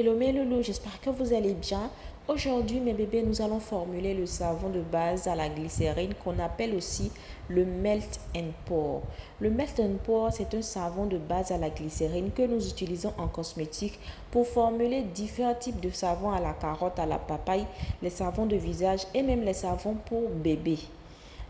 Hello mes loulous, j'espère que vous allez bien. Aujourd'hui mes bébés, nous allons formuler le savon de base à la glycérine qu'on appelle aussi le Melt and Pour. Le Melt and Pour, c'est un savon de base à la glycérine que nous utilisons en cosmétique pour formuler différents types de savons à la carotte, à la papaye, les savons de visage et même les savons pour bébé.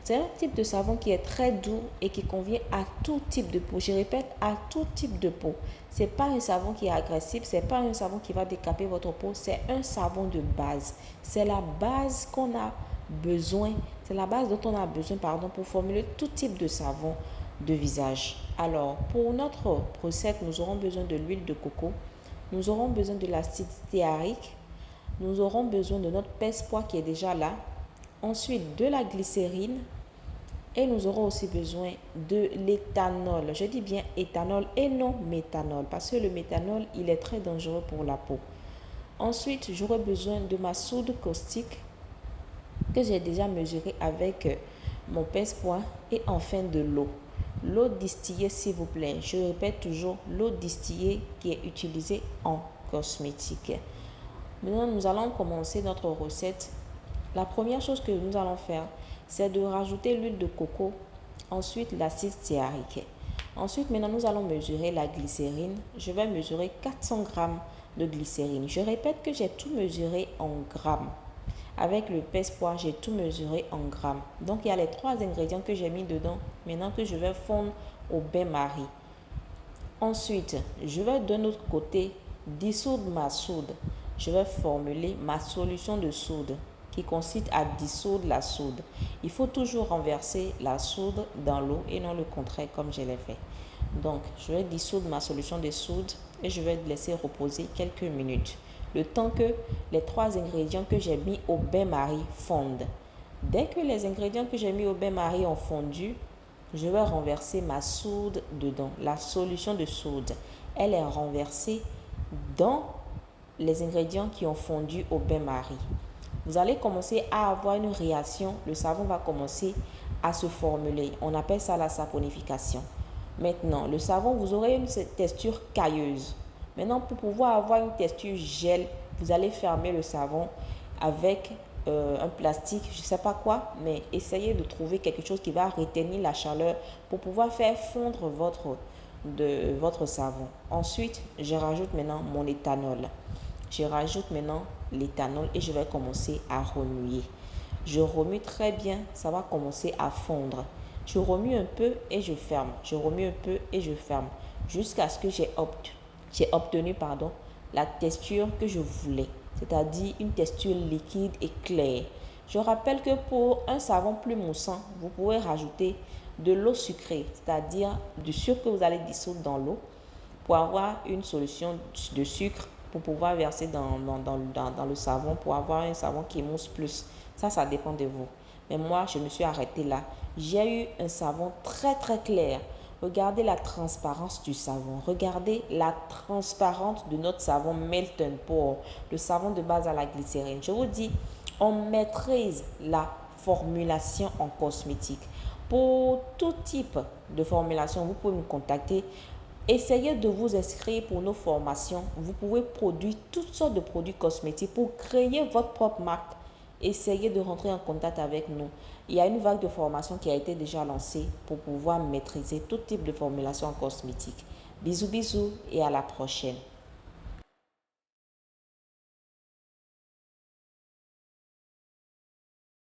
C'est un type de savon qui est très doux et qui convient à tout type de peau. Je répète, à tout type de peau. Ce n'est pas un savon qui est agressif, ce n'est pas un savon qui va décaper votre peau, c'est un savon de base. C'est la base qu'on a besoin, c'est la base dont on a besoin pour formuler tout type de savon de visage. Alors, pour notre recette, nous aurons besoin de l'huile de coco, nous aurons besoin de l'acide stéarique, nous aurons besoin de notre pèse-poids qui est déjà là, ensuite de la glycérine, et nous aurons aussi besoin de l'éthanol. Je dis bien éthanol et non méthanol parce que le méthanol, il est très dangereux pour la peau. Ensuite, j'aurai besoin de ma soude caustique que j'ai déjà mesurée avec mon pèse-poids et enfin de l'eau. L'eau distillée, s'il vous plaît. Je répète toujours, l'eau distillée qui est utilisée en cosmétique. Maintenant, nous allons commencer notre recette. La première chose que nous allons faire, c'est de rajouter l'huile de coco, ensuite l'acide stéarique. Ensuite, maintenant, nous allons mesurer la glycérine. Je vais mesurer 400 g de glycérine. Je répète que j'ai tout mesuré en grammes. Avec le pèse-poids, j'ai tout mesuré en grammes. Donc, il y a les 3 ingrédients que j'ai mis dedans, maintenant que je vais fondre au bain-marie. Ensuite, je vais d'un autre côté dissoudre ma soude. Je vais formuler ma solution de soude qui consiste à dissoudre la soude. Il faut toujours renverser la soude dans l'eau et non le contraire comme je l'ai fait. Donc, je vais dissoudre ma solution de soude et je vais laisser reposer quelques minutes. Le temps que les 3 ingrédients que j'ai mis au bain-marie fondent. Dès que les ingrédients que j'ai mis au bain-marie ont fondu, je vais renverser ma soude dedans, la solution de soude. Elle est renversée dans les ingrédients qui ont fondu au bain-marie. Vous allez commencer à avoir une réaction, le savon va commencer à se formuler. On appelle ça la saponification. Maintenant, le savon, vous aurez une texture cailleuse. Maintenant, pour pouvoir avoir une texture gel, vous allez fermer le savon avec un plastique, je ne sais pas quoi, mais essayez de trouver quelque chose qui va retenir la chaleur pour pouvoir faire fondre votre savon. Ensuite, je rajoute maintenant mon éthanol. Je rajoute maintenant l'éthanol et je vais commencer à remuer. Je remue très bien, ça va commencer à fondre. Je remue un peu et je ferme. Je remue un peu et je ferme. Jusqu'à ce que j'ai obtenu la texture que je voulais. C'est-à-dire une texture liquide et claire. Je rappelle que pour un savon plus moussant, vous pouvez rajouter de l'eau sucrée, c'est-à-dire du sucre que vous allez dissoudre dans l'eau pour avoir une solution de sucre pour pouvoir verser dans le savon pour avoir un savon qui mousse plus. Ça dépend de vous. Mais moi, je me suis arrêtée là. J'ai eu un savon très très clair. Regardez la transparence du savon. Regardez la transparence de notre savon Melt and Pour, le savon de base à la glycérine. Je vous dis, on maîtrise la formulation en cosmétique. Pour tout type de formulation, vous pouvez me contacter. Essayez de vous inscrire pour nos formations. Vous pouvez produire toutes sortes de produits cosmétiques pour créer votre propre marque. Essayez de rentrer en contact avec nous. Il y a une vague de formation qui a été déjà lancée pour pouvoir maîtriser tout type de formulation cosmétique. Bisous, bisous et à la prochaine.